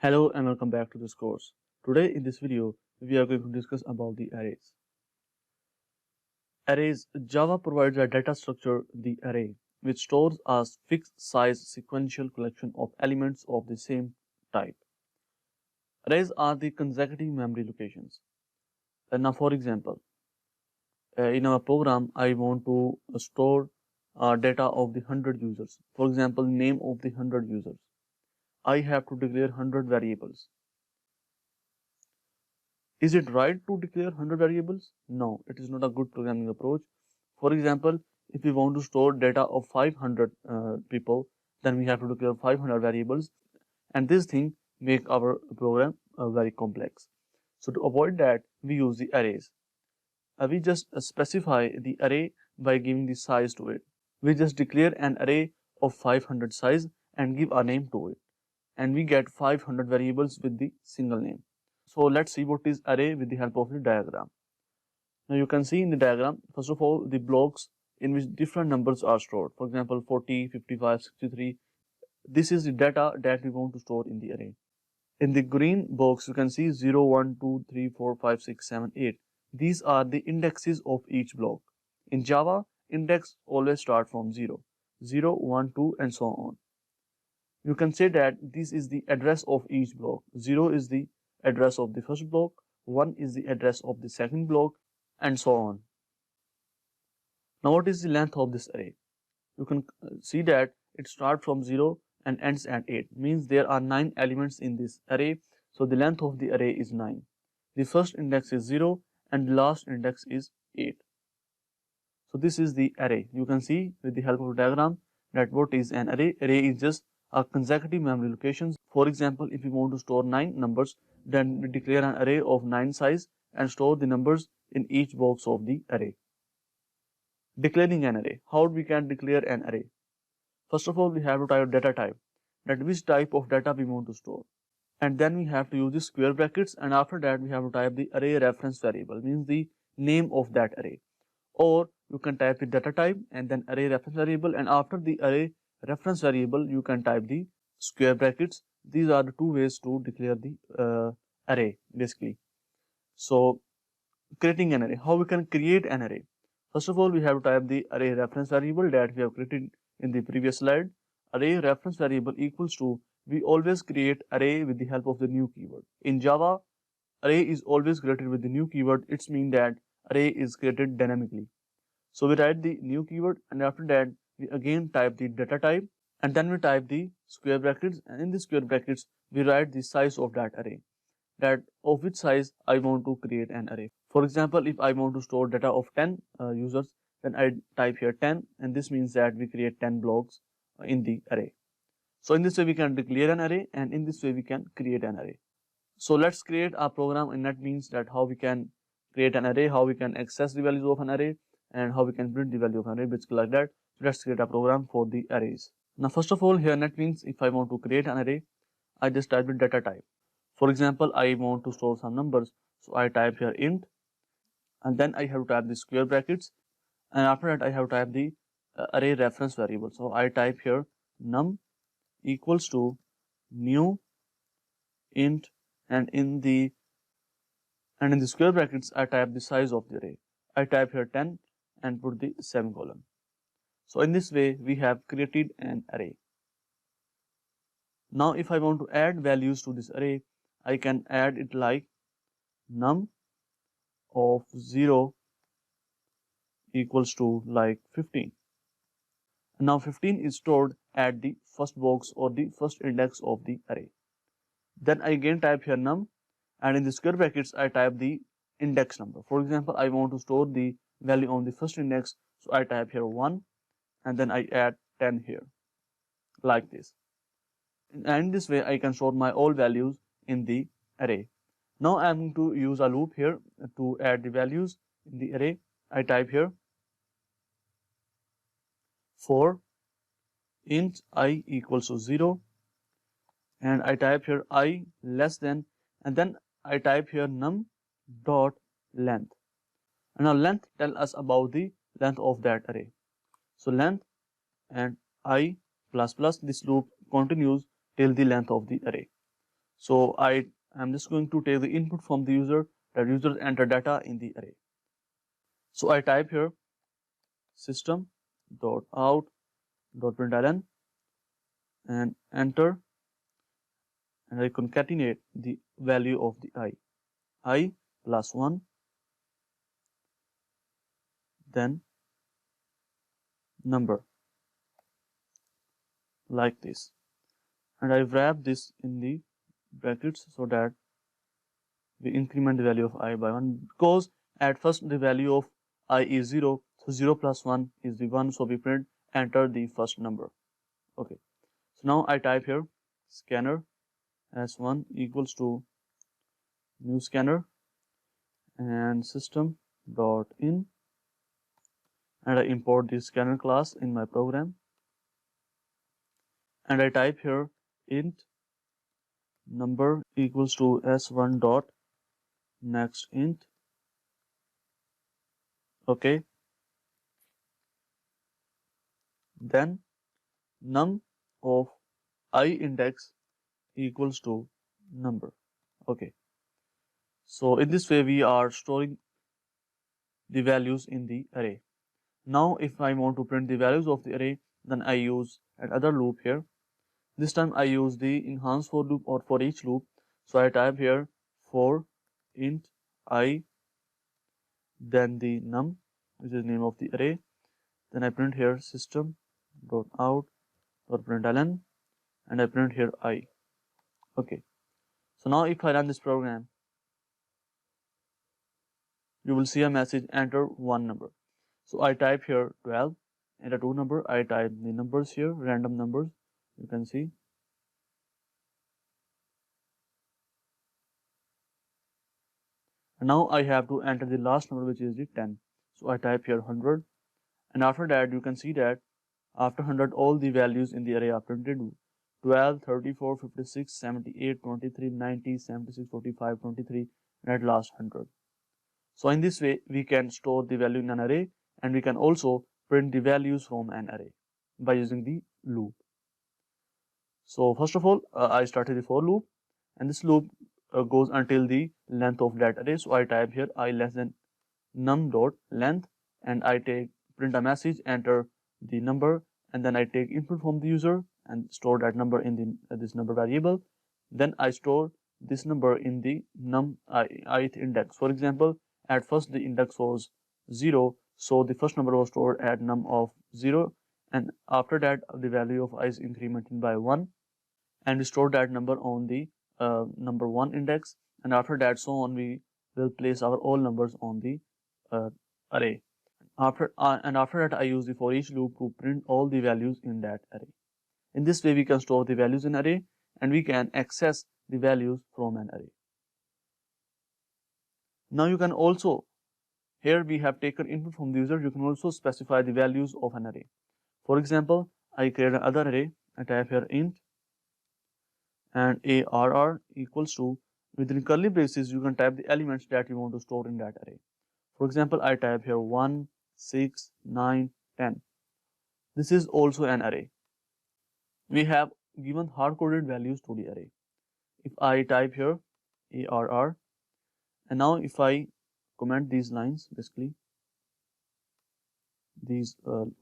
Hello and welcome back to this course. Today in this video, we are going to discuss about the arrays. Arrays. Java provides a data structure, the array, which stores a fixed size sequential collection of elements of the same type. Arrays are the consecutive memory locations. Now for example, in our program, I want to store data of the 100 users. For example, name of the 100 users. I have to declare 100 variables. Is it right to declare 100 variables? No, it is not a good programming approach. For example, if we want to store data of 500 people, then we have to declare 500 variables, and this thing make our program very complex. So to avoid that, we use the arrays. We just specify the array by giving the size to it. We just declare an array of 500 size and give a name to it, and we get 500 variables with the single name. So let's see what is array with the help of the diagram. Now you can see in the diagram, first of all, the blocks in which different numbers are stored. For example, 40, 55, 63. This is the data that we want to store in the array. In the green box, you can see 0, 1, 2, 3, 4, 5, 6, 7, 8. These are the indexes of each block. In Java, index always start from 0, 0, 1, 2, and so on. You can say that this is the address of each block. 0 is the address of the first block, 1 is the address of the second block, and so on. Now what is the length of this array? You can see that it starts from 0 and ends at 8, means there are 9 elements in this array, so the length of the array is 9. The first index is 0 and the last index is 8. So this is the array. You can see with the help of diagram that what is an array. Array is just a consecutive memory locations. For example, if we want to store 9 numbers, then we declare an array of 9 size and store the numbers in each box of the array. Declaring an array. How we can declare an array? First of all, we have to type data type, that which type of data we want to store. And then we have to use the square brackets, and after that we have to type the array reference variable, means the name of that array. Or you can type the data type and then array reference variable, and after the array reference variable you can type the square brackets. These are the two ways to declare the array basically. So creating an array. How we can create an array? First of all, we have to type the array reference variable that we have created in the previous slide. Array reference variable equals to, we always create array with the help of the new keyword. In Java, array is always created with the new keyword. It means that array is created dynamically. So we write the new keyword, and after that we again type the data type, and then we type the square brackets, and in the square brackets we write the size of that array, that of which size I want to create an array. For example, if I want to store data of 10 users, then I type here 10, and this means that we create 10 blocks in the array. So in this way we can declare an array, and in this way we can create an array. So let's create a program, and that means that how we can create an array, how we can access the values of an array, and how we can print the value of an array, basically like that. So let's create a program for the arrays. Now first of all, here net means if I want to create an array, I just type the data type. For example, I want to store some numbers, so I type here int, and then I have to type the square brackets, and after that I have to type the array reference variable. So I type here num equals to new int, and in the square brackets I type the size of the array. I type here 10 and put the semicolon. So in this way we have created an array. Now if I want to add values to this array, I can add it like num of 0 equals to like 15. Now 15 is stored at the first box or the first index of the array. Then I again type here num, and in the square brackets I type the index number. For example, I want to store the value on the first index, so I type here 1, and then I add 10 here like this. And in this way I can store my all values in the array. Now I am going to use a loop here to add the values in the array. I type here for int I equals to 0, and I type here I less than, and then I type here num dot length. And now length tell us about the length of that array. So length and I plus plus, this loop continues till the length of the array. So I am just going to take the input from the user, that user enter data in the array. So I type here system dot out dot println and enter, and I concatenate the value of the I plus 1, then number, like this, and I wrap this in the brackets so that we increment the value of I by 1, because at first the value of I is 0, so 0 plus 1 is the 1, so we print enter the first number. Okay, so now I type here scanner s1 equals to new scanner and system dot in, and I import the scanner class in my program, and I type here int number equals to s1 dot next int. Okay, then num of I index equals to number. Okay, so in this way we are storing the values in the array. Now if I want to print the values of the array, then I use another loop here. This time I use the enhanced for loop or for each loop. So I type here for int I, then the num, which is name of the array. Then I print here system dot out dot println, and I print here I. Okay, so now if I run this program, you will see a message enter one number. So I type here 12, enter two number. I type the numbers here, random numbers, you can see. And now I have to enter the last number, which is the 10. So I type here 100, and after that you can see that after 100 all the values in the array are printed: 12, 34, 56, 78, 23, 90, 76, 45, 23, and at last 100. So in this way we can store the value in an array, and we can also print the values from an array by using the loop. So first of all, I started the for loop, and this loop goes until the length of that array. So I type here I less than num dot length, and I take print a message, enter the number, and then I take input from the user and store that number in the this number variable. Then I store this number in the num ith index. For example, at first the index was 0, so the first number was stored at num of 0, and after that the value of I is incremented by 1, and we store that number on the number 1 index, and after that so on we will place our all numbers on the array. After that I use the for each loop to print all the values in that array. In this way we can store the values in array, and we can access the values from an array. Now you can also, here we have taken input from the user, you can also specify the values of an array. For example, I create another array, I type here int and arr equals to, within curly braces you can type the elements that you want to store in that array. For example, I type here 1, 6, 9, 10. This is also an array. We have given hard-coded values to the array. If I type here arr, and now if I comment these lines, basically these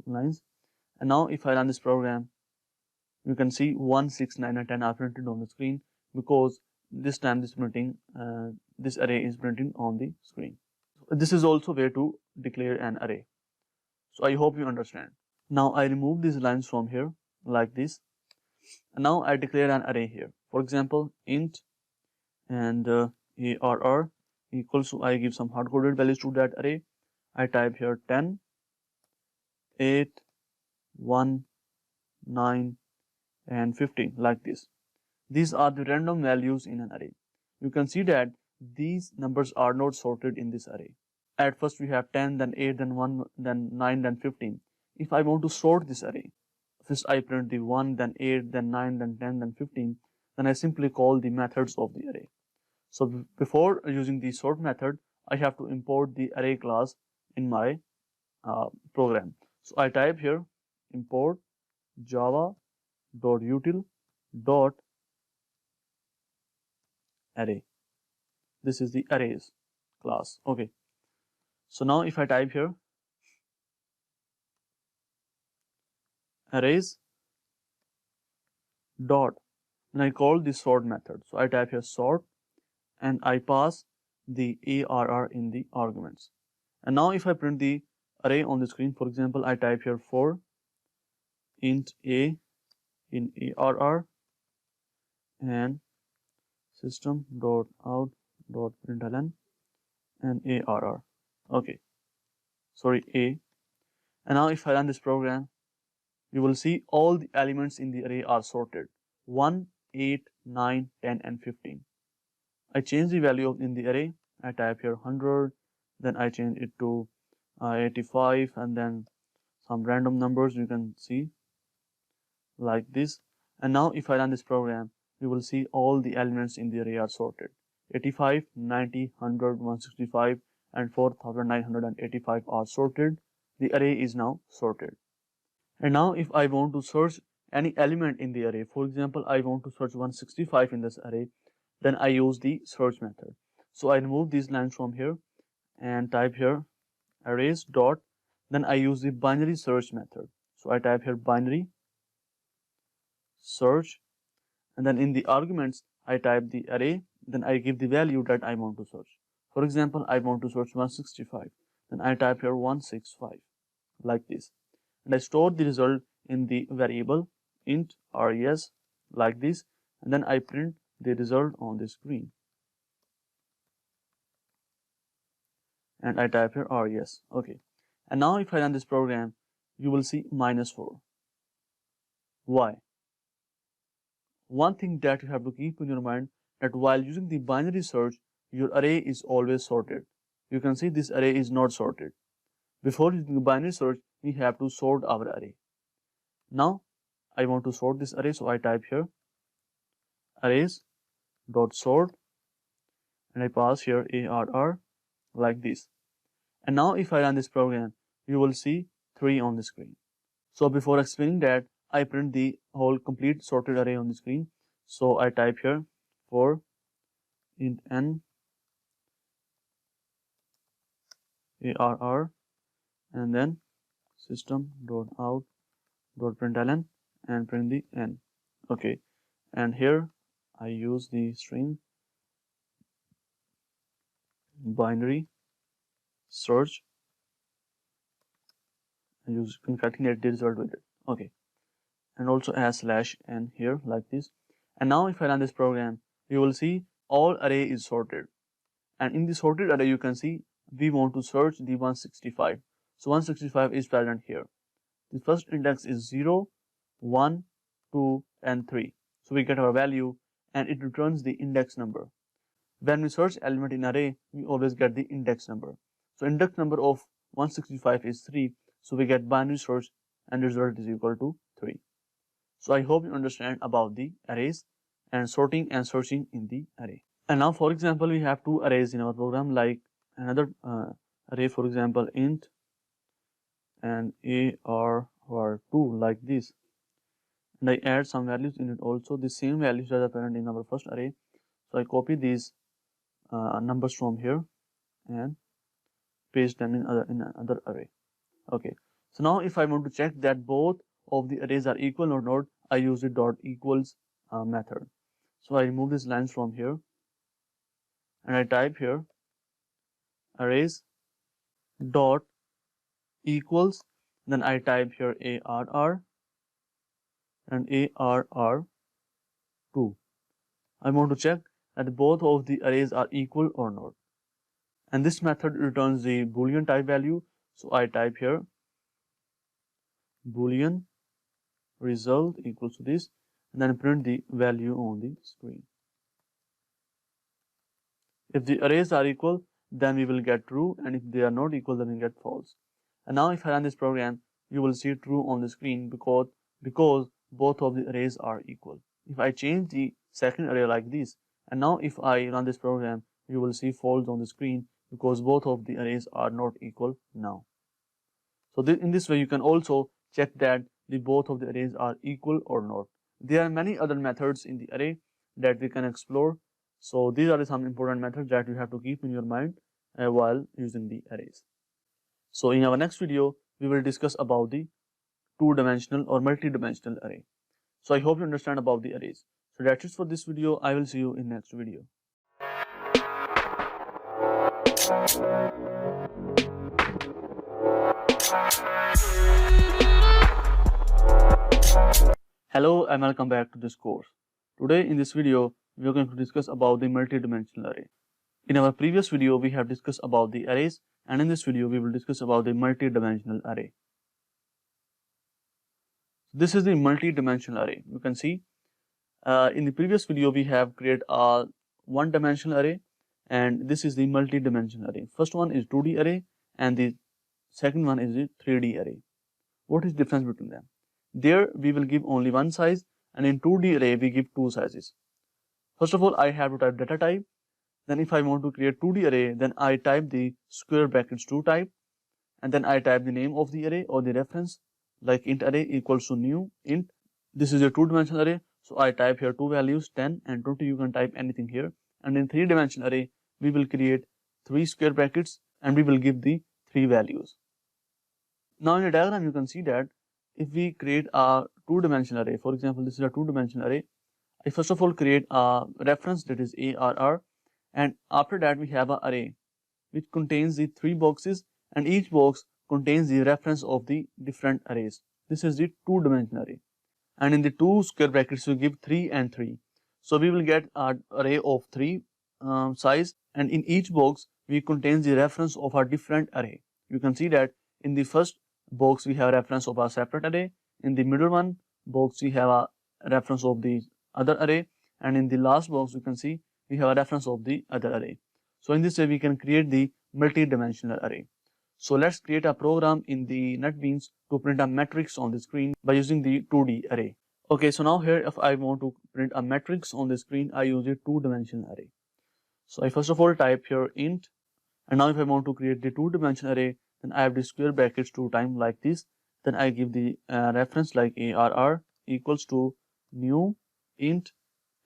lines, and now if I run this program, you can see 1, 6, 9, and 10 are printed on the screen, because this time this array is printing on the screen. This is also a way to declare an array. So I hope you understand. Now I remove these lines from here like this, and now I declare an array here. For example, int and arr equals to, I give some hard-coded values to that array. I type here 10, 8, 1, 9, and 15, like this. These are the random values in an array. You can see that these numbers are not sorted in this array. At first we have 10, then 8, then 1, then 9, then 15. If I want to sort this array, first I print the 1, then 8, then 9, then 10, then 15, then I simply call the methods of the array. So before using the sort method, I have to import the array class in my program. So I type here import java.util array. This is the arrays class. Okay. So now if I type here arrays dot, then I call the sort method. So I type here sort and I pass the arr in the arguments. And now if I print the array on the screen, for example, I type here for int a in arr and system dot out dot println and arr. Okay, sorry, a. And now if I run this program, you will see all the elements in the array are sorted 1, 8, 9, 10 and 15. I change the value in the array. I type here 100, then I change it to 85 and then some random numbers you can see like this. And now if I run this program, you will see all the elements in the array are sorted 85, 90, 100, 165 and 4985 are sorted. The array is now sorted. And now if I want to search any element in the array, for example, I want to search 165 in this array, then I use the search method. So I remove these lines from here and type here arrays dot, then I use the binary search method. So I type here binary search, and then in the arguments I type the array, then I give the value that I want to search. For example, I want to search 165, then I type here 165 like this, and I store the result in the variable int res like this, and then I print the result on the screen and I type here res. Okay, and now if I run this program, you will see -4. Why? One thing that you have to keep in your mind, that while using the binary search, your array is always sorted. You can see this array is not sorted. Before using the binary search, we have to sort our array. Now I want to sort this array, so I type here arrays dot sort and I pass here arr like this. And now if I run this program, you will see 3 on the screen. So before explaining that, I print the whole complete sorted array on the screen. So I type here for int n arr and then system dot out dot println and print the n. Okay, and here I use the string binary search and use concatenate the result with it. Okay, and also as /n here like this. And now if I run this program, you will see all array is sorted, and in the sorted array you can see we want to search the 165. So 165 is present here. The first index is 0, 1, 2 and 3. So we get our value and it returns the index number. When we search element in array, we always get the index number. So index number of 165 is 3. So we get binary search and the result is equal to 3. So I hope you understand about the arrays and sorting and searching in the array. And now for example, we have two arrays in our program, like another array, for example int and arr2 like this, and I add some values in it also. The same values that are present in our first array. So I copy these numbers from here and paste them in another array. Okay, so now if I want to check that both of the arrays are equal or not, I use the dot equals method. So I remove these lines from here and I type here arrays dot equals, then I type here arr and arr2. I want to check that both of the arrays are equal or not, and this method returns the boolean type value. So I type here boolean result equals to this, and then print the value on the screen. If the arrays are equal, then we will get true, and if they are not equal, then we get false. And now if I run this program, you will see true on the screen because both of the arrays are equal. If I change the second array like this, and now if I run this program, you will see false on the screen because both of the arrays are not equal now. So in this way, you can also check that the both of the arrays are equal or not. There are many other methods in the array that we can explore. So these are some important methods that you have to keep in your mind while using the arrays. So in our next video, we will discuss about the two-dimensional or multi-dimensional array. So I hope you understand about the arrays. So that's it for this video. I will see you in next video. Hello and welcome back to this course. Today in this video, we are going to discuss about the multi-dimensional array. In our previous video, we have discussed about the arrays, and in this video, we will discuss about the multi-dimensional array. This is the multi-dimensional array. You can see in the previous video, we have created a one-dimensional array, and this is the multi-dimensional array. First one is 2D array, and the second one is the 3D array. What is the difference between them? There we will give only one size, and in 2D array we give two sizes. First of all, I have to type data type. Then if I want to create 2D array, then I type the square brackets 2 type, and then I type the name of the array or the reference, like int array equals to new int. This is a two-dimensional array, so I type here two values, 10 and 20. You can type anything here. And in three-dimensional array, we will create 3 square brackets and we will give the 3 values. Now in the diagram, you can see that if we create a two-dimensional array, for example, this is a two-dimensional array, I first of all create a reference, that is ARR, and after that we have an array which contains the 3 boxes, and each box contains the reference of the different arrays. This is the two-dimensional array, and in the 2 square brackets we give 3 and 3. So we will get an array of 3 size, and in each box we contains the reference of a different array. You can see that in the first box we have a reference of a separate array, in the middle one box we have a reference of the other array, and in the last box you can see we have a reference of the other array. So in this way we can create the multi-dimensional array. So let's create a program in the NetBeans to print a matrix on the screen by using the 2D array. Okay, so now here if I want to print a matrix on the screen, I use a two-dimensional array. So I first of all type here int, and now if I want to create the two-dimensional array, then I have the square brackets 2 times like this. Then I give the reference like ARR equals to new int,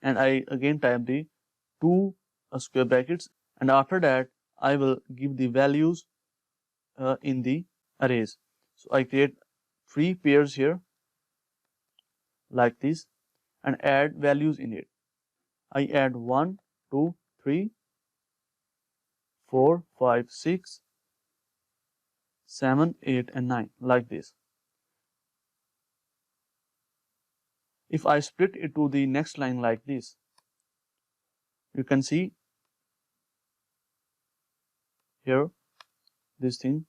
and I again type the 2 square brackets, and after that I will give the values in the arrays. So I create 3 pairs here like this and add values in it. I add 1, 2, 3, 4, 5, 6, 7, 8 and 9 like this. If I split it to the next line like this, you can see here this thing.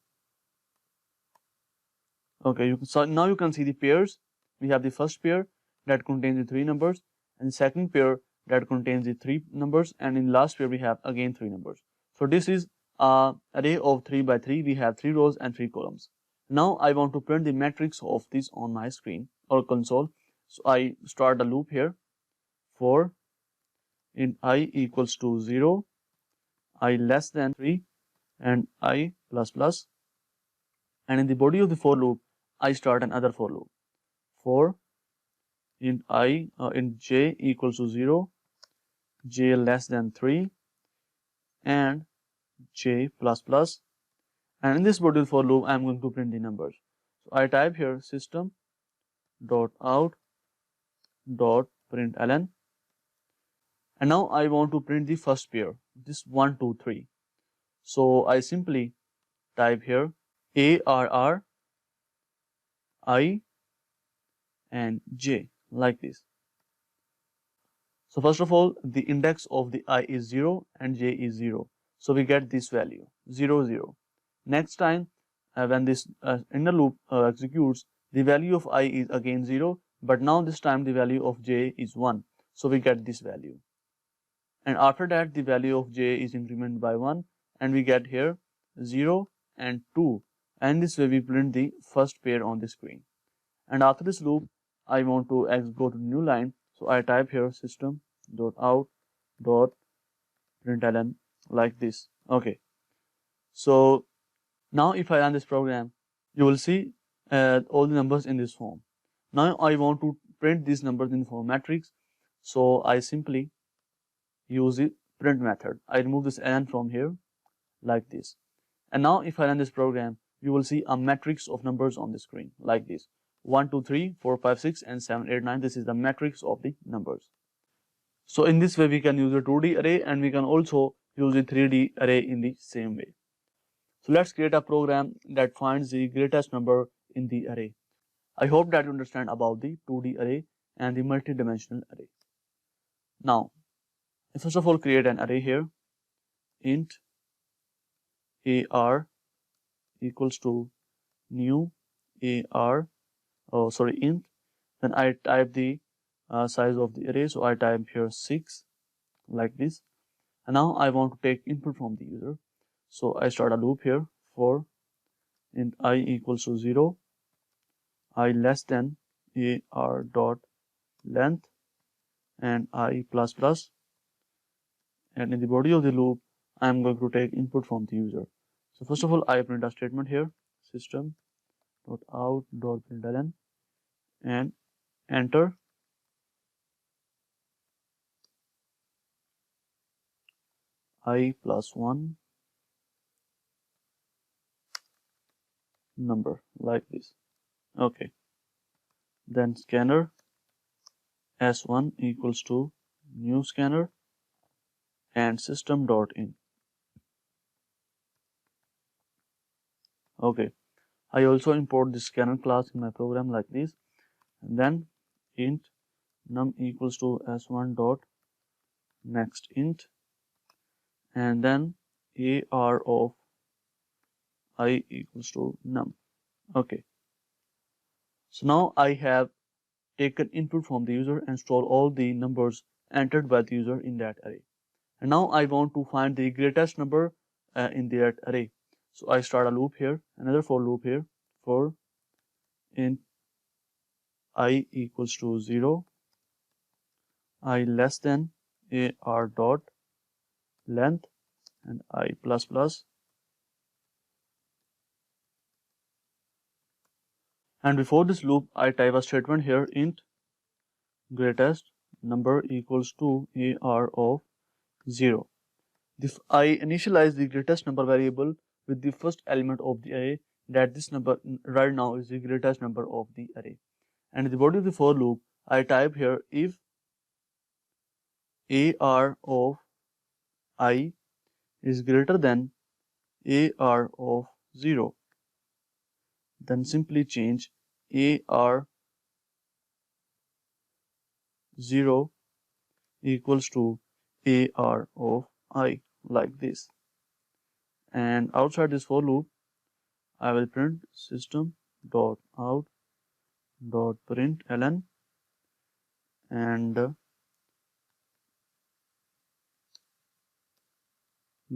Okay, so now you can see the pairs. We have the first pair that contains the 3 numbers, and the second pair that contains the 3 numbers, and in the last pair we have again 3 numbers. So this is an array of 3 by 3. We have 3 rows and 3 columns. Now I want to print the matrix of this on my screen or console. So I start a loop here for int I equals to 0, I less than 3, and I plus plus. And in the body of the for loop, I start another for loop for int I int j equals to 0, j less than 3, and j plus plus. And in this body of the for loop, I am going to print the numbers. So I type here system dot out dot println, and now I want to print the first pair, this 1, 2, 3. So I simply type here ARR I and j like this. So first of all, the index of the I is 0 and j is 0. So we get this value 0, 0. Next time when this inner loop executes, the value of I is again 0, but now this time the value of j is 1. So we get this value. And after that the value of j is incremented by 1, and we get here 0 and 2. And this way we print the first pair on the screen. And after this loop, I want to go to the new line. So I type here system dot out dot println like this. Okay. So now if I run this program, you will see all the numbers in this form. Now I want to print these numbers in the form matrix. So I simply use the print method. I remove this ln from here like this. And now if I run this program, you will see a matrix of numbers on the screen like this. 1, 2, 3, 4, 5, 6, and 7, 8, 9. This is the matrix of the numbers. So in this way, we can use a 2D array and we can also use a 3D array in the same way. So let's create a program that finds the greatest number in the array. I hope that you understand about the 2D array and the multi-dimensional array. Now, first of all, create an array here. Int ar equals to new ar, int. Then I type the size of the array. So I type here 6 like this. And now I want to take input from the user. So I start a loop here for int I equals to 0, I less than ar dot length, and I plus plus. And in the body of the loop, I am going to take input from the user. So first of all, I print a statement here, system dot out dot println, and enter. I plus 1 number like this. Okay. Then scanner s1 equals to new scanner and system dot in. Okay. I also import the scanner class in my program like this. And then int num equals to s1 dot next int, and then ar of I equals to num. Okay. So now I have taken input from the user and store all the numbers entered by the user in that array. And now I want to find the greatest number in that array. So I start a loop here, another for loop here for int I equals to 0, I less than ar dot length, and I plus plus. And before this loop, I type a statement here, int greatest number equals to ar of 0. If I initialize the greatest number variable with the first element of the array, that this number right now is the greatest number of the array. And in the body of the for loop, I type here if ar of I is greater than ar of 0, then simply change ar 0 equals to ar of I like this. And outside this for loop, I will print system dot out dot println and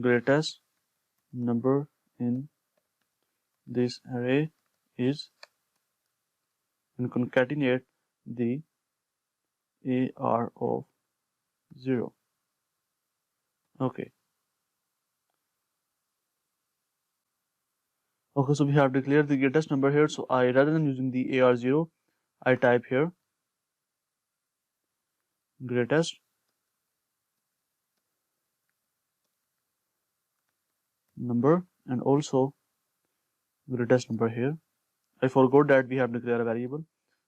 greatest number in this array is, and concatenate the ar of 0. Okay. Okay, so we have declared the greatest number here. So I, rather than using the AR0, I type here greatest number and also greatest number here. I forgot that we have declared a variable.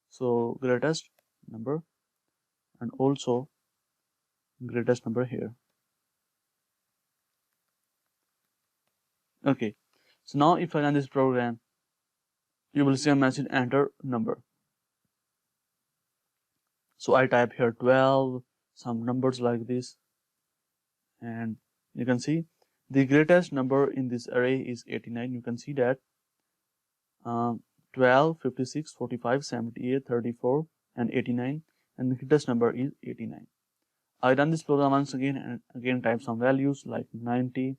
So greatest number and also greatest number here. Okay. So now if I run this program, you will see a message enter number. So I type here 12, some numbers like this, and you can see the greatest number in this array is 89. You can see that 12, 56, 45, 78, 34, and 89, and the greatest number is 89. I run this program once again and again type some values like 90,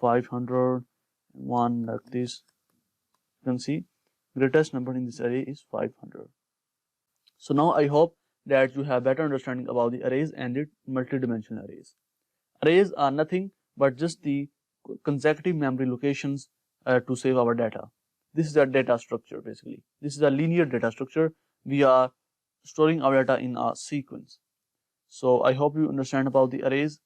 500, 1 like this. You can see greatest number in this array is 500. So now I hope that you have better understanding about the arrays and the multi-dimensional arrays. Arrays are nothing but just the consecutive memory locations to save our data. This is a data structure basically. This is a linear data structure. We are storing our data in a sequence. So I hope you understand about the arrays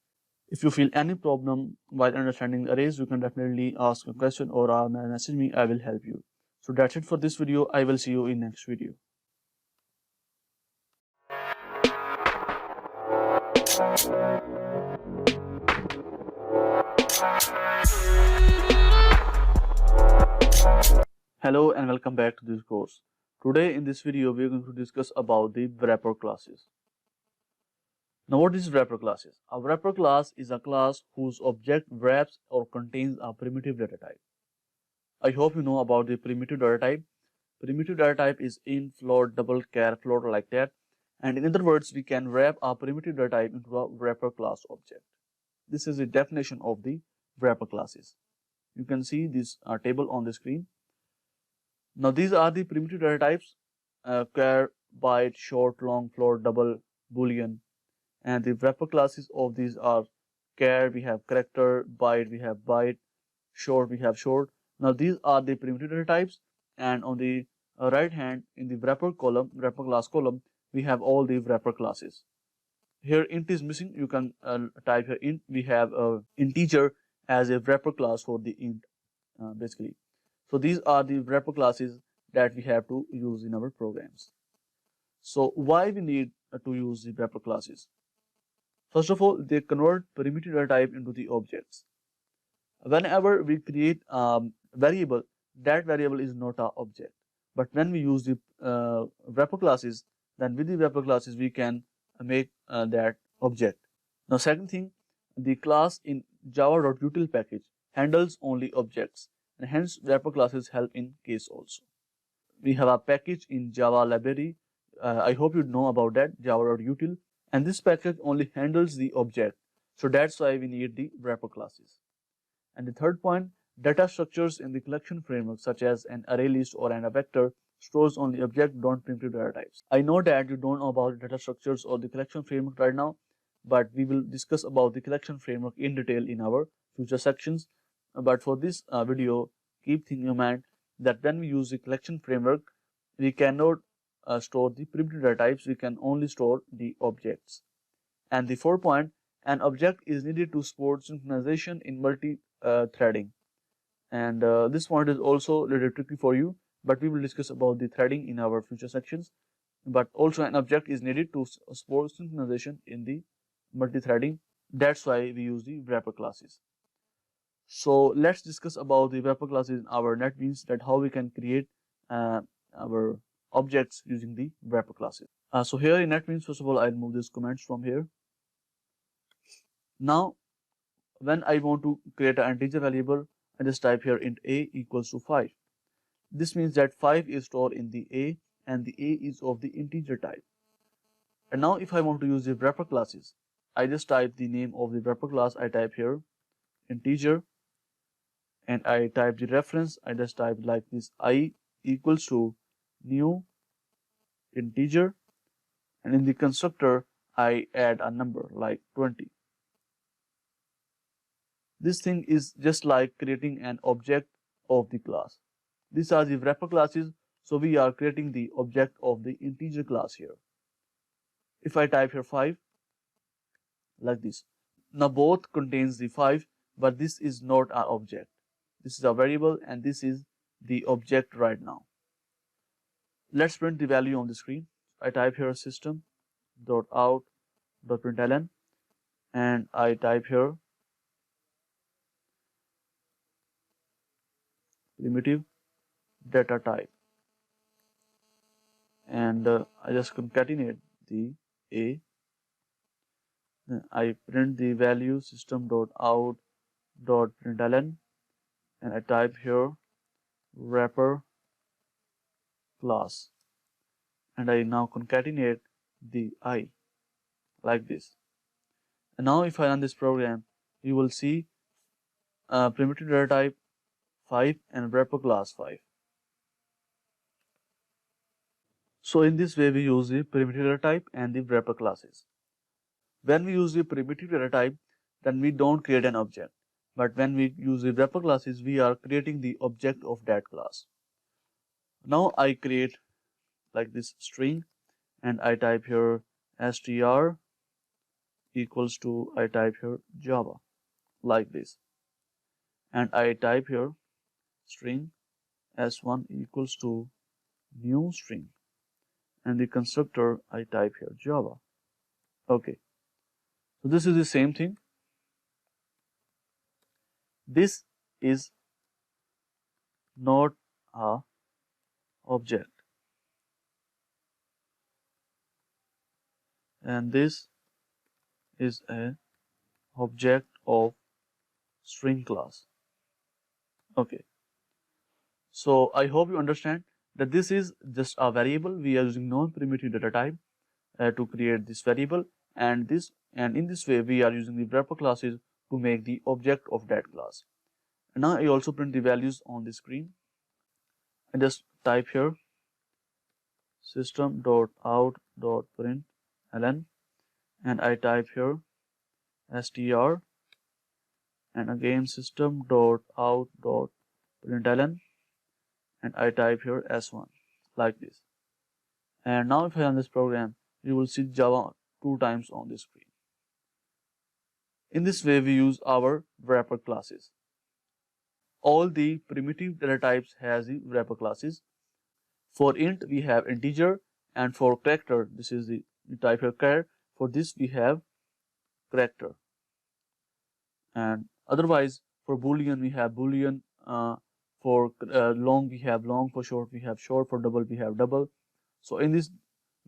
If you feel any problem while understanding arrays, you can definitely ask a question or message me. I will help you. So that's it for this video. I will see you in next video. Hello and welcome back to this course. Today in this video we are going to discuss about the wrapper classes. Now what is wrapper classes? A wrapper class is a class whose object wraps or contains a primitive data type. I hope you know about the primitive data type. Primitive data type is int, float, double, char, float like that. And in other words, we can wrap a primitive data type into a wrapper class object. This is the definition of the wrapper classes. You can see this table on the screen. Now these are the primitive data types: char, byte, short, long, float, double, boolean. And the wrapper classes of these are char, we have character, byte, we have byte, short, we have short. Now these are the primitive data types, and on the right hand in the wrapper column, wrapper class column, we have all the wrapper classes. Here int is missing. You can type here int. We have integer as a wrapper class for the int basically. So these are the wrapper classes that we have to use in our programs. So why we need to use the wrapper classes? First of all, they convert primitive data type into the objects. Whenever we create a variable, that variable is not an object. But when we use the wrapper classes, then with the wrapper classes we can make that object. Now second thing, the class in java.util package handles only objects, and hence wrapper classes help in case also. We have a package in Java library. I hope you know about that, java.util, and this package only handles the object. So that's why we need the wrapper classes. And the third point, data structures in the collection framework such as an array list or an vector stores only object, don't primitive data types. I know that you don't know about data structures or the collection framework right now, but we will discuss about the collection framework in detail in our future sections. But for this video, keep thinking in mind that when we use the collection framework, we cannot store the primitive data types, we can only store the objects. And the fourth point, an object is needed to support synchronization in multi-threading. And this point is also a little tricky for you, but we will discuss about the threading in our future sections. But also an object is needed to support synchronization in the multi-threading. That's why we use the wrapper classes. So let's discuss about the wrapper classes in our NetBeans, that how we can create our objects using the wrapper classes. So here in NetBeans, first of all, I'll move these comments from here. Now, when I want to create an integer variable, I just type here int a equals to 5. This means that 5 is stored in the a, and the a is of the integer type. And now if I want to use the wrapper classes, I just type the name of the wrapper class. I type here integer, and I type the reference. I just type like this: I equals to new integer, and in the constructor I add a number like 20. This thing is just like creating an object of the class. These are the wrapper classes, so we are creating the object of the integer class here. If I type here 5 like this, now both contains the 5, but this is not our object. This is a variable and this is the object right now. Let's print the value on the screen. I type here system.out.println, and I type here primitive data type, and I just concatenate the a. Then I print the value system.out.println, and I type here wrapper class, and I now concatenate the I like this. And now if I run this program, you will see primitive data type 5 and wrapper class 5. So in this way we use the primitive data type and the wrapper classes. When we use the primitive data type, then we don't create an object. But when we use the wrapper classes, we are creating the object of that class. Now I create like this string, and I type here str equals to, I type here Java like this, and I type here string s1 equals to new string, and the constructor I type here Java. Okay, so this is the same thing. This is not a object, and this is a object of string class. Okay, so I hope you understand that this is just a variable. We are using non-primitive data type to create this variable, and in this way we are using the wrapper classes to make the object of that class. And now I also print the values on the screen. I just type here system.out.println, and I type here str, and again system.out.println, and I type here s1 like this. And now if I run this program, you will see Java 2 times on the screen. In this way we use our wrapper classes. All the primitive data types has the wrapper classes. For int we have integer, and for character, this is the type here char. For this we have character, and otherwise for boolean we have boolean, for long we have long, for short we have short, for double we have double. So in this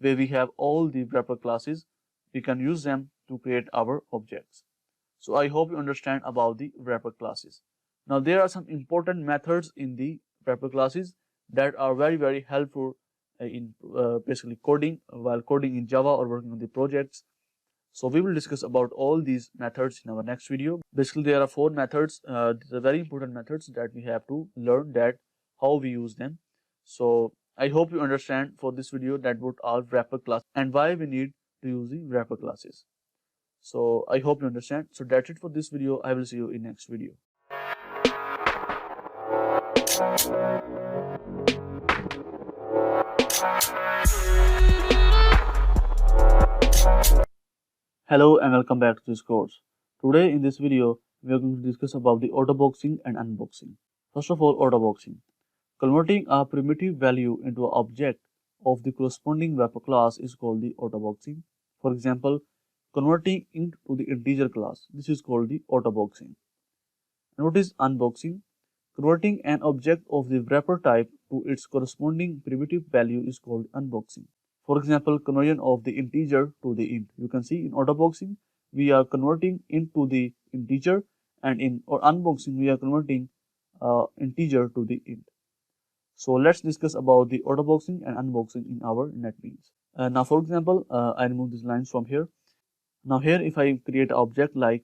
way we have all the wrapper classes. We can use them to create our objects. So I hope you understand about the wrapper classes. Now there are some important methods in the wrapper classes that are very helpful in basically coding, while coding in Java or working on the projects. So we will discuss about all these methods in our next video. Basically there are 4 methods. These are very important methods that we have to learn that how we use them. So I hope you understand for this video that what are wrapper classes and why we need to use the wrapper classes. So I hope you understand. So that's it for this video. I will see you in next video. Hello and welcome back to this course. Today in this video, we are going to discuss about the autoboxing and unboxing. First of all, autoboxing. Converting a primitive value into an object of the corresponding wrapper class is called the autoboxing. For example, converting int to the integer class. This is called the autoboxing. And what is unboxing? Converting an object of the wrapper type to its corresponding primitive value is called unboxing. For example, conversion of the integer to the int. You can see in autoboxing, we are converting int to the integer, and in unboxing, we are converting integer to the int. So let's discuss about the autoboxing and unboxing in our NetBeans. Now, for example, I remove these lines from here. Now here, if I create an object like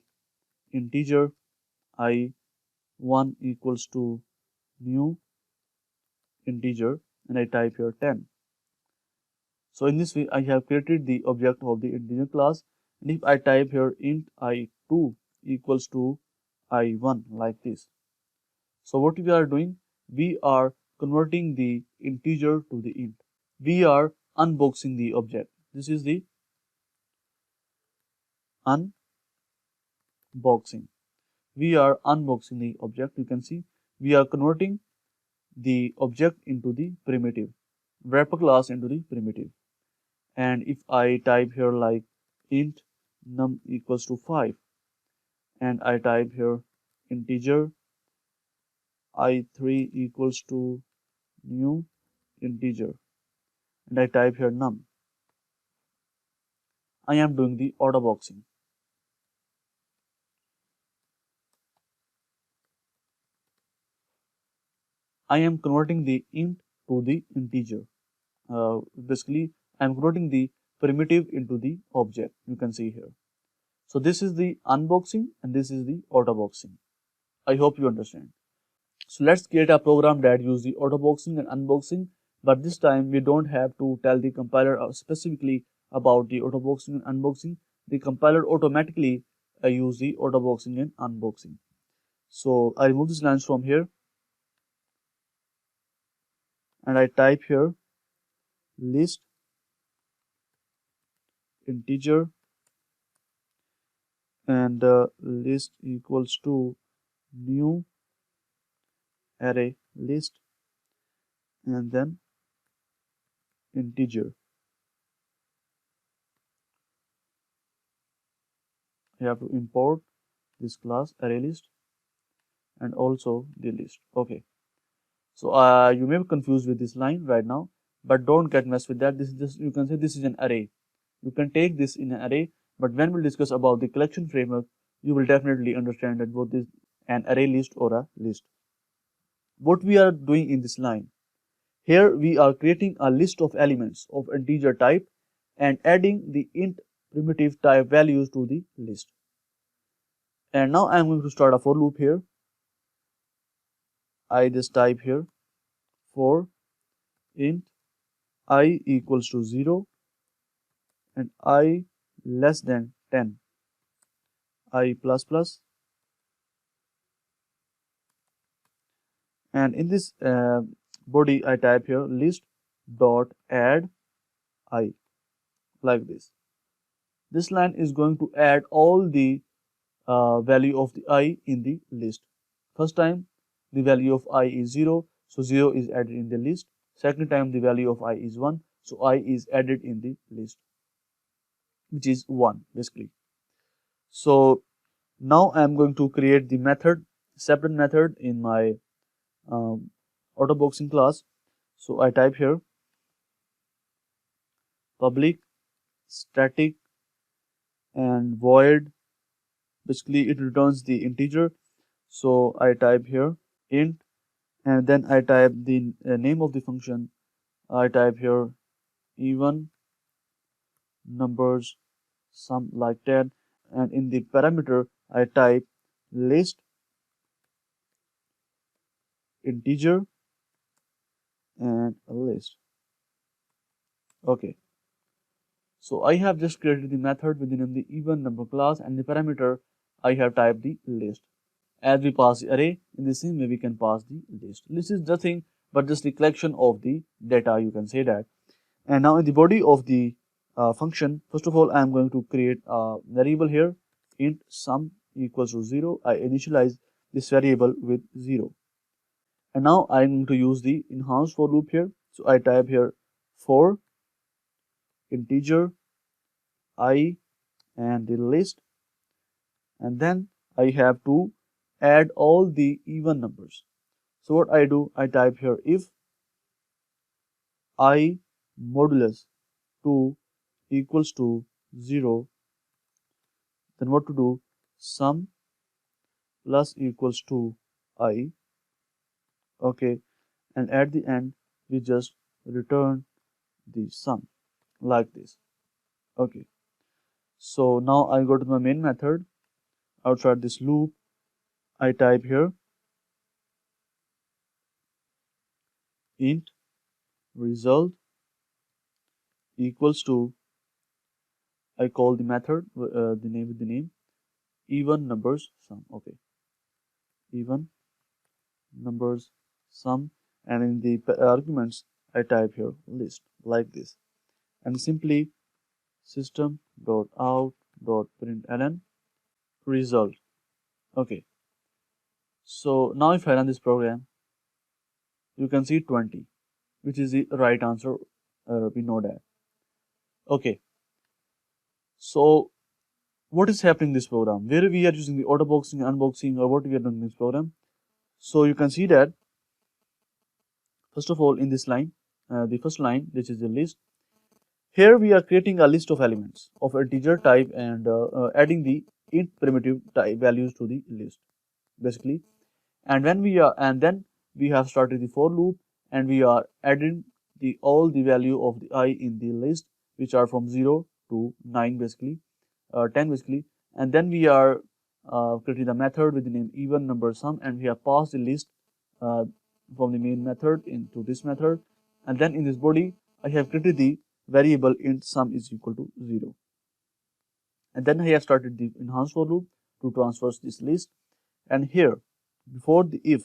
integer I1 equals to new integer, and I type here 10. So in this way, I have created the object of the integer class, and if I type here int I2 equals to I1 like this. So what we are doing, we are converting the integer to the int. We are unboxing the object. This is the unboxing. We are unboxing the object. You can see we are converting the object into the primitive, wrapper class into the primitive. And if I type here like int num equals to 5, and I type here integer I3 equals to new integer, and I type here num, I am doing the autoboxing. I am converting the int to the integer. Basically, I am converting the primitive into the object. You can see here. So this is the unboxing and this is the autoboxing. I hope you understand. So let's create a program that uses the autoboxing and unboxing, but this time we don't have to tell the compiler specifically about the autoboxing and unboxing. The compiler automatically use the autoboxing and unboxing. So I remove these lines from here, and I type here list integer and list equals to new array list and then integer. You have to import this class array list and also the list. Okay, so you may be confused with this line right now, but don't get messed with that. This is just, you can say this is an array. You can take this in an array, but when we discuss about the collection framework, you will definitely understand that both is an array list or a list. What we are doing in this line, here we are creating a list of elements of integer type and adding the int primitive type values to the list. And now I am going to start a for loop here. I just type here for int I equals to 0 and I less than 10, I plus plus, and in this body I type here list dot add I, like this. This line is going to add all the value of the I in the list. First time the value of I is 0, so 0 is added in the list. Second time the value of I is 1, so I is added in the list, which is 1 basically. So now I am going to create the method, separate method in my Autoboxing class. So I type here public static and void, basically it returns the integer. So I type here int and then I type the name of the function. I type here even numbers sum, like that, and in the parameter I type list integer and a list. Okay, so I have just created the method within the even number class, and the parameter I have typed the list. As we pass the array, in the same way we can pass the list. List is nothing but just the collection of the data, you can say that. And now in the body of the function, first of all I am going to create a variable here int sum equals to 0. I initialize this variable with 0, and now I am going to use the enhanced for loop here. So I type here for integer I and the list, and then I have to add all the even numbers. So what I do, I type here if I modulus 2 equals to 0, then what to do, sum plus equals to I. Okay, and at the end we just return the sum, like this. Okay, so now I go to my main method. Outside this loop I type here int result equals to, I call the method the name with the name even numbers sum. Okay, even numbers sum, and in the arguments I type here list, like this, and simply system.out.println result. Okay, so now if I run this program, you can see 20, which is the right answer. We know that. Okay, so what is happening in this program, where we are using the autoboxing, unboxing, or what we are doing in this program. So you can see that first of all in this line, the first line, which is the list, here we are creating a list of elements of integer type and adding the int primitive type values to the list basically. And when we are, and then we have started the for loop and we are adding the all the value of the I in the list, which are from 0 to 9 basically, 10 basically, and then we are creating the method with the name even number sum, and we have passed the list uh, from the main method into this method, and then in this body I have created the variable int sum is equal to 0, and then I have started the enhanced for loop to transfer this list. And here before the if,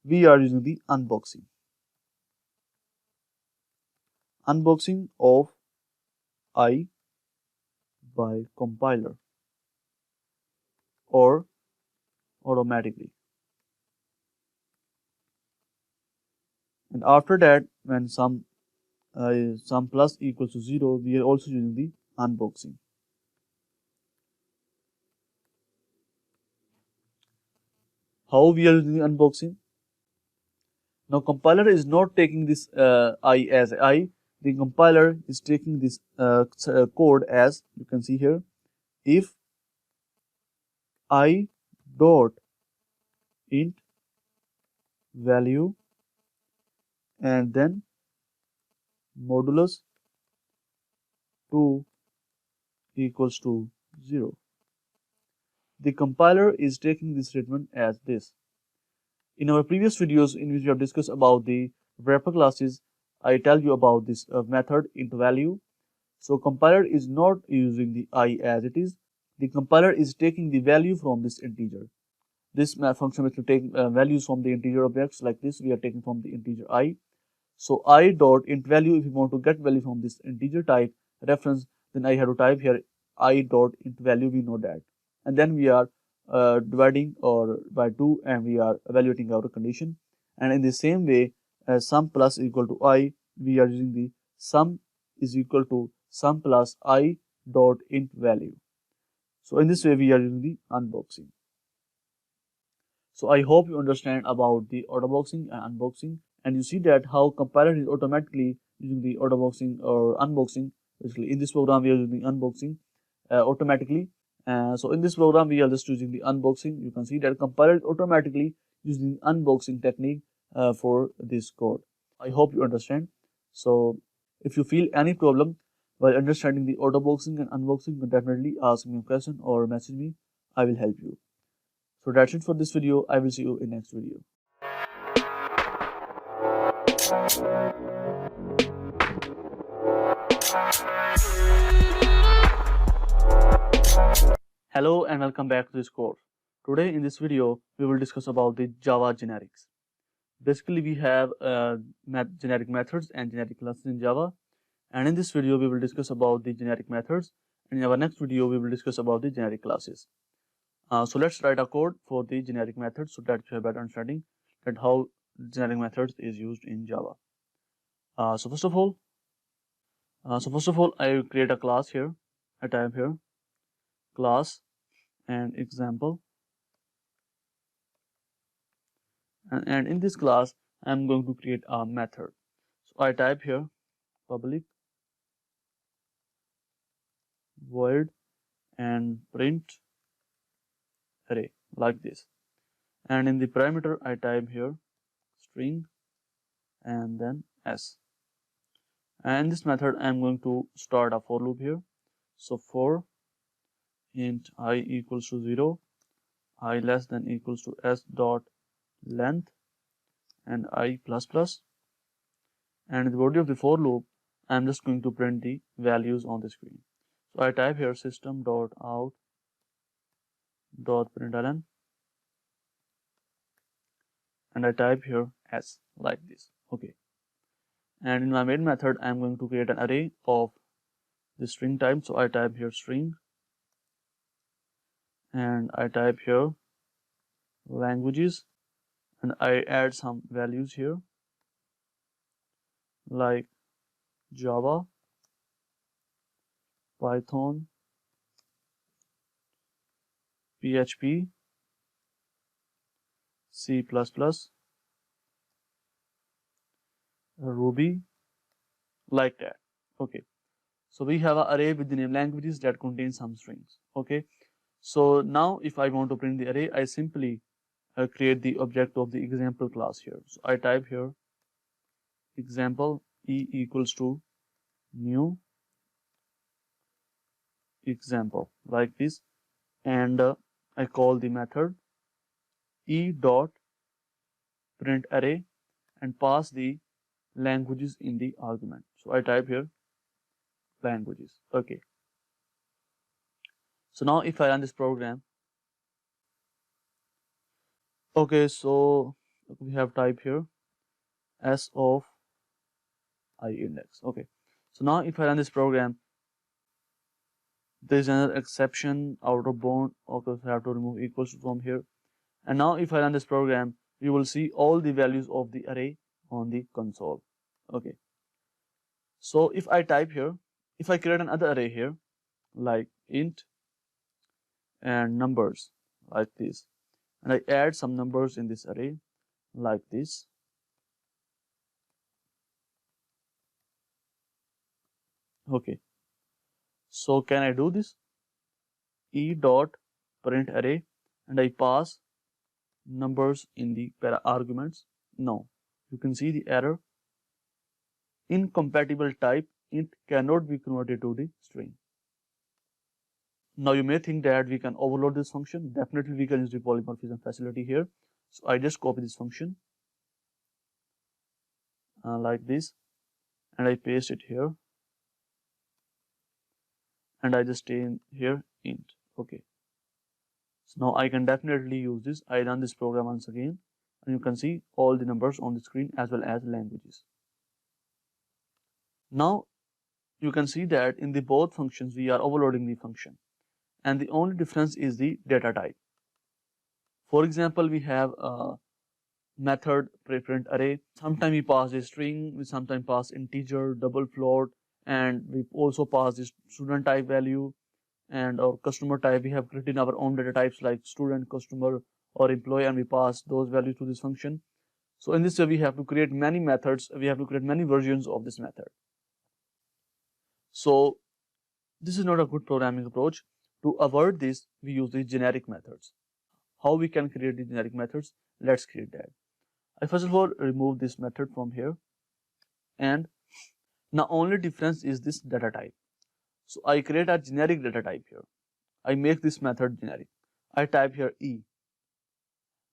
we are using the unboxing of I by compiler. or automatically. And after that, when sum plus equals to 0, we are also using the unboxing. How we are using the unboxing? Now compiler is not taking this I as I. The compiler is taking this code as, you can see here, if I dot int value and then modulus 2 equals to 0. The compiler is taking this statement as this. In our previous videos in which we have discussed about the wrapper classes, I tell you about this method int value. So compiler is not using the I as it is. The compiler is taking the value from this integer. This function which will take values from the integer objects like this, we are taking from the integer I. So I dot int value, if you want to get value from this integer type reference, then I have to type here I dot int value, we know that. And then we are dividing or by 2 and we are evaluating our condition. And in the same way, sum plus equal to I, we are using the sum is equal to sum plus I dot int value. So in this way, we are using the unboxing. So I hope you understand about the autoboxing and unboxing, and you see that how compiler is automatically using the autoboxing or unboxing. Basically, in this program we are using unboxing automatically. So in this program we are just using the unboxing. You can see that compiler is automatically using unboxing technique for this code. I hope you understand. So if you feel any problem while understanding the autoboxing and unboxing, then definitely ask me a question or message me. I will help you. So that's it for this video. I will see you in next video. Hello and welcome back to this course. Today in this video, we will discuss about the Java generics. Basically, we have generic methods and generic classes in Java. And in this video, we will discuss about the generic methods. And in our next video, we will discuss about the generic classes. So let's write a code for the generic methods so that you have better understanding that how generic methods is used in Java. So first of all, I will create a class here. I type here class and example, and in this class I'm going to create a method. So I type here public void and print array like this, and in the parameter I type here string and then s. And in this method I'm going to start a for loop here. So for int I equals to 0, I less than equals to s dot length and I plus plus, and in the body of the for loop I'm just going to print the values on the screen. So I type here system dot out dot println and I type here s like this. Okay, and in my main method I'm going to create an array of the string type. So I type here string and I type here languages and I add some values here like Java, Python, PHP, C++, Ruby, like that. Okay, so we have an array with the name languages that contains some strings. Okay, so now if I want to print the array, I simply create the object of the example class here. So I type here example e equals to new example like this, and I call the method e dot print array and pass the languages in the argument. So I type here languages. Okay, so now if I run this program, okay, so we have type here s of I index. Okay, so now if I run this program, There is another exception, out of bound. Okay, so I have to remove equals to from here. And now if I run this program, you will see all the values of the array on the console. Okay. So if I type here, if I create another array here, like int and numbers, like this, and I add some numbers in this array, like this. Okay. So can I do this? E dot print array, and I pass numbers in the para arguments. No, you can see the error. Incompatible type int cannot be converted to the string. Now you may think that we can overload this function. Definitely we can use the polymorphism facility here. So I just copy this function like this, and I paste it here, and I just stay in here int. Okay. So now I can definitely use this. I run this program once again, and you can see all the numbers on the screen as well as languages. Now you can see that in the both functions we are overloading the function, and the only difference is the data type. For example, we have a method preprint array. Sometimes we pass a string, we sometimes pass integer, double float, and we also pass this student type value and our customer type. We have created our own data types like student, customer, or employee, and we pass those values to this function. So in this way, we have to create many methods. We have to create many versions of this method. So this is not a good programming approach. To avoid this, we use the generic methods. How we can create the generic methods? Let's create that. I first of all remove this method from here, and now only difference is this data type. So I create a generic data type here. I make this method generic. I type here E.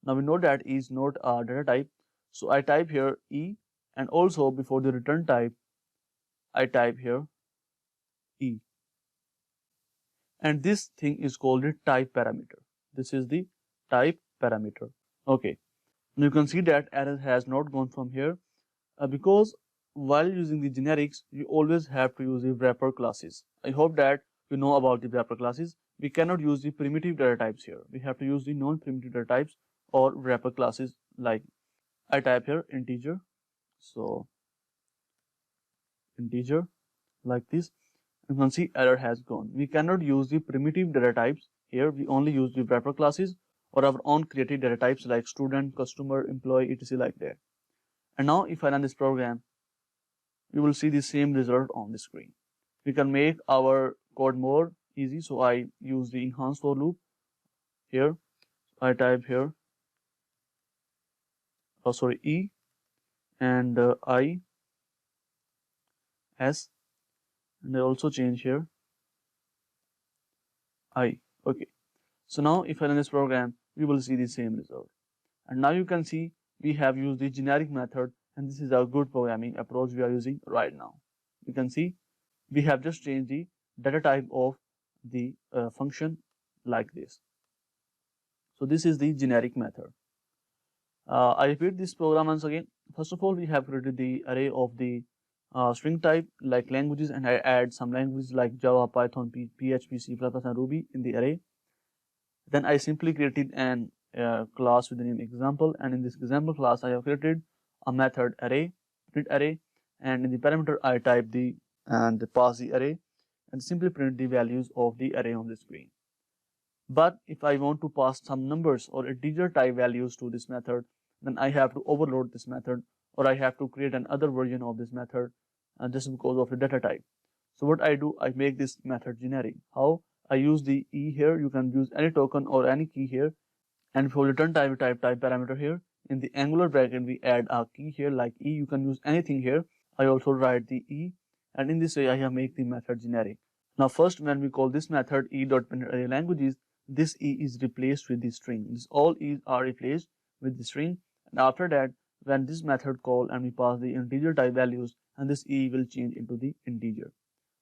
Now we know that E is not a data type, so I type here E, and also before the return type, I type here E. And this thing is called the type parameter. This is the type parameter. Okay. Now you can see that error has not gone from here because while using the generics, you always have to use the wrapper classes. I hope that you know about the wrapper classes. We cannot use the primitive data types here. We have to use the non-primitive data types or wrapper classes. Like I type here integer, so integer like this. You can see error has gone. We cannot use the primitive data types here. We only use the wrapper classes or our own created data types like student, customer, employee, etc. like that. And now if I run this program, you will see the same result on the screen. We can make our code more easy. So I use the enhanced for loop here. I type here, E and I S, and I also change here I. Okay. So now if I run this program, we will see the same result. And now you can see we have used the generic method, and this is a good programming approach we are using right now. You can see we have just changed the data type of the function like this. So this is the generic method. I repeat this program once again. First of all, we have created the array of the string type like languages, and I add some languages like Java, Python, PHP, C++, and Ruby in the array. Then I simply created an class with the name example, and in this example class I have created a method array, print array, and in the parameter I type the and pass the array and simply print the values of the array on the screen. But if I want to pass some numbers or integer type values to this method, then I have to overload this method, or I have to create another version of this method just because of the data type. So what I do, I make this method generic. How? I use the E here. You can use any token or any key here, and for return type, we type parameter here. In the angular bracket, we add a key here like E. You can use anything here. I also write the E, and in this way I have make the method generic. Now first, when we call this method e.printArray languages, this E is replaced with the string. This all E's are replaced with the string, and after that, when this method call and we pass the integer type values, and this E will change into the integer.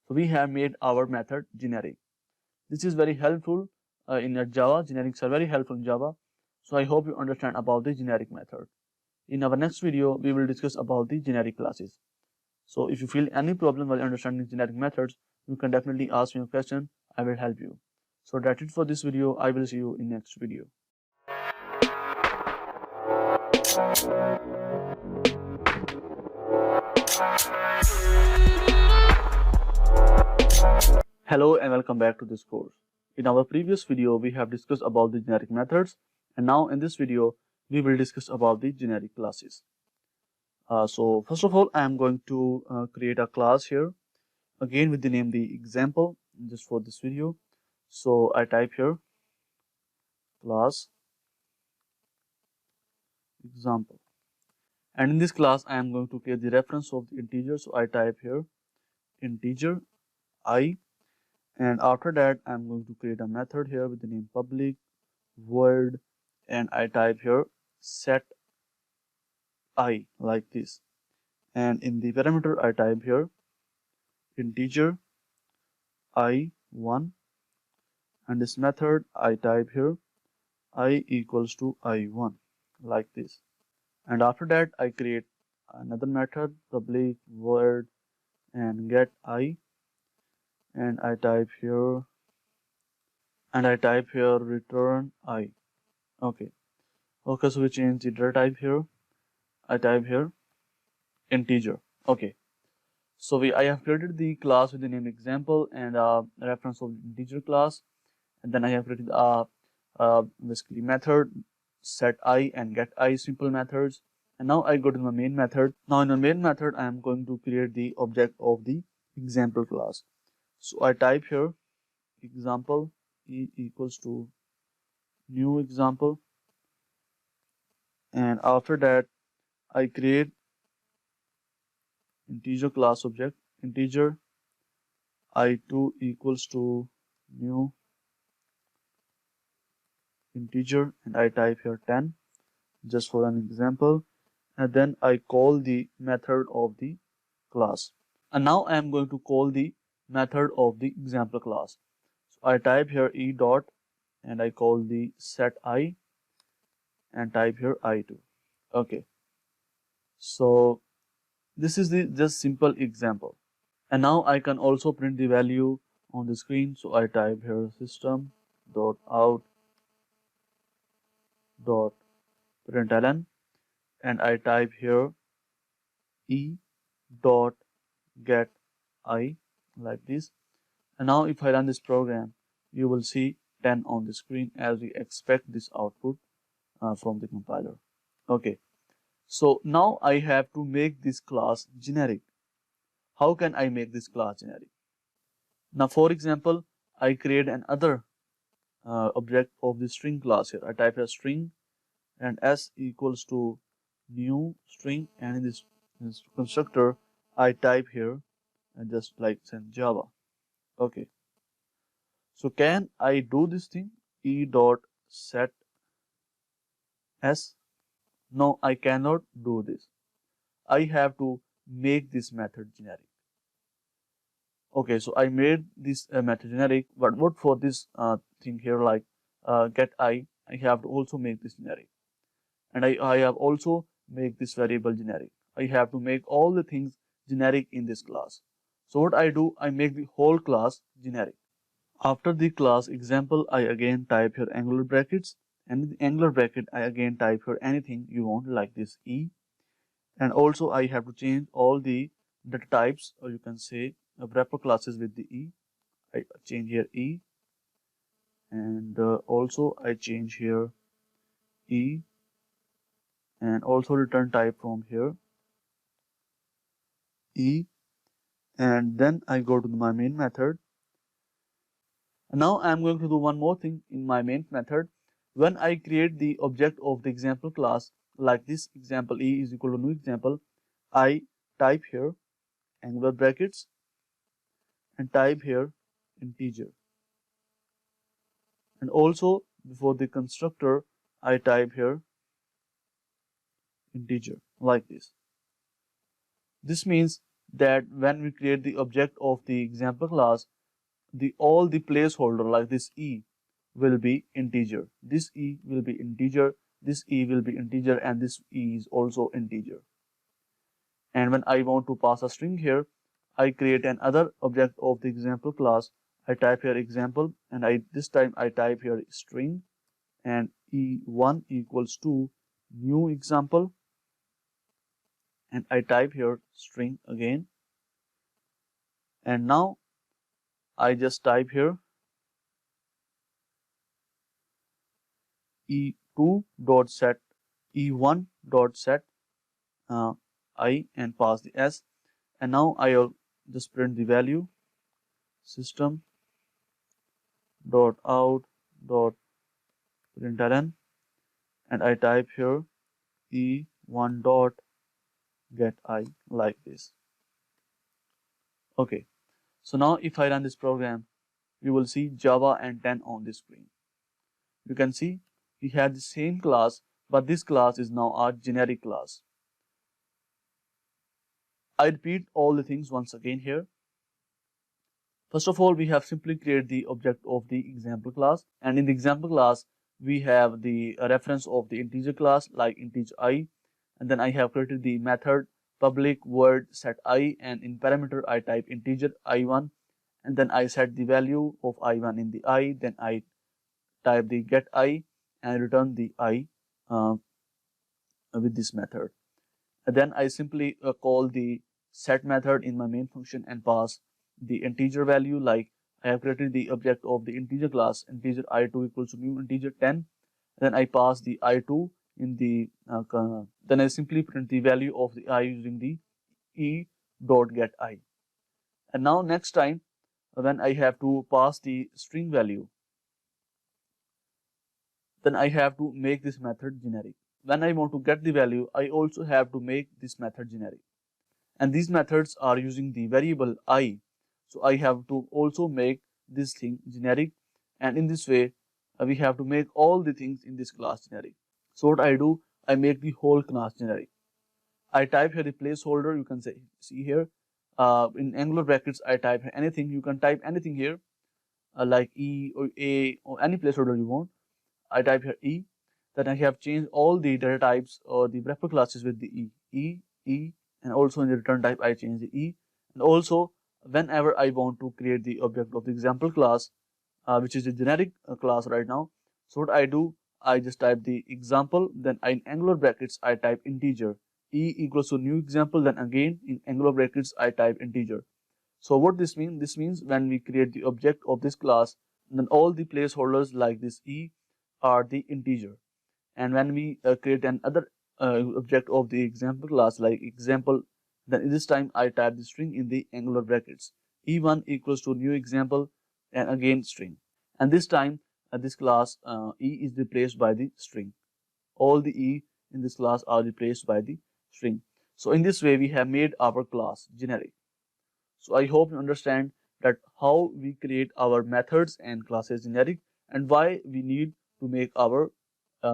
So we have made our method generic. This is very helpful in Java. Generics are very helpful in Java. So I hope you understand about the generic method. In our next video, we will discuss about the generic classes. So if you feel any problem while understanding generic methods, you can definitely ask me a question. I will help you. So that's it for this video. I will see you in next video. Hello and welcome back to this course. In our previous video, we have discussed about the generic methods, and now in this video, we will discuss about the generic classes. So first of all, I am going to create a class here, again with the name the example, just for this video. So I type here class example, and in this class, I am going to create the reference of the integer. So I type here integer I. And after that, I'm going to create a method here with the name public void, and I type here set I like this. And in the parameter, I type here integer I1, and this method I type here I equals to I1 like this. And after that, I create another method public void and get I, and I type here return I. Okay. Okay, so we change the data type here. I type here integer. Okay. So I have created the class with the name example and a reference of the integer class, and then I have created basically method set I and get I, simple methods. And now I go to my main method. Now in the main method, I am going to create the object of the example class. So I type here example e equals to new example, and after that I create integer class object integer I2 equals to new integer, and I type here 10 just for an example, and then I call the method of the class. And now I am going to call the method of the example class. So I type here e dot and I call the set I and type here I2. Okay, so this is the just simple example. And now I can also print the value on the screen. So I type here system dot out dot println, and I type here e dot get I like this. And now if I run this program, you will see 10 on the screen as we expect this output from the compiler. Okay, so now I have to make this class generic. How can I make this class generic? Now for example, I create another object of the string class here. I type a string and s equals to new string, and in this constructor I type here and just like send Java. Okay, so can I do this thing e dot set s? No, I cannot do this. I have to make this method generic. Okay, so I made this method generic, but what for this thing here like get I have to also make this generic, and I have also make this variable generic. I have to make all the things generic in this class. So what I do, I make the whole class generic. After the class example, I again type here angular brackets, and in the angular bracket I again type here anything you want like this e, and also I have to change all the data types, or you can say wrapper classes with the e. I change here e, and also I change here e, and also return type from here e, and then I go to my main method. And now I am going to do one more thing in my main method. When I create the object of the example class like this example e is equal to new example, I type here angular brackets and type here integer, and also before the constructor I type here integer like this. This means that when we create the object of the example class, all the placeholder like this e will be integer, this e will be integer, this e will be integer, and this e is also integer. And when I want to pass a string here, I create another object of the example class. I type here example, and this time I type here string, and E1 equals to new example, and I type here string again, and now I just type here E2 dot set E1 dot set I and pass the S, and now I'll just print the value system dot out dot println, and I type here E1 dot get I like this. Okay, so now if I run this program, you will see Java and 10 on the screen. You can see we had the same class, but this class is now our generic class. I repeat all the things once again here. First of all, we have simply created the object of the example class, and in the example class, we have the reference of the integer class like integer I, and then I have created the method public void set I, and in parameter I type integer I1, and then I set the value of I1 in the I, then I type the get I and return the I with this method. And then I simply call the set method in my main function and pass the integer value, like I have created the object of the integer class integer I2 equals to new integer 10. Then I pass the I2 in the then I simply print the value of the I using the e dot get I. And now next time when I have to pass the string value, then I have to make this method generic. When I want to get the value, I also have to make this method generic. And these methods are using the variable I. So I have to also make this thing generic, and in this way we have to make all the things in this class generic. So what I do, I make the whole class generic. I type here the placeholder, you can see here in angular brackets I type anything, you can type anything here like E or A or any placeholder you want. I type here E, then I have changed all the data types or the wrapper classes with the E, and also in the return type I change the E, and also whenever I want to create the object of the example class, which is a generic class right now. So what I do, I just type the example, then in angular brackets I type integer, E equals to new example, then again in angular brackets I type integer. So what this means? This means when we create the object of this class, then all the placeholders like this E are the integer, and when we create another object of the example class like example, then this time I type the string in the angular brackets, E1 equals to new example, and again string, and this time this class E is replaced by the string. All the E in this class are replaced by the string. So in this way we have made our class generic. So I hope you understand that how we create our methods and classes generic, and why we need to make our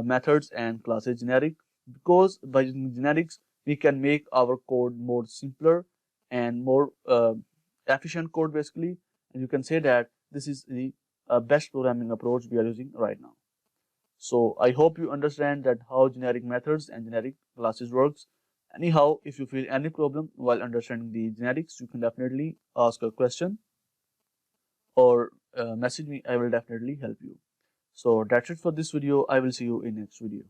methods and classes generic, because by using generics we can make our code more simpler and more efficient code basically, and you can say that this is the best programming approach we are using right now. So I hope you understand that how generic methods and generic classes works. Anyhow, if you feel any problem while understanding the generics, you can definitely ask a question or message me. I will definitely help you. So that's it for this video. I will see you in next video.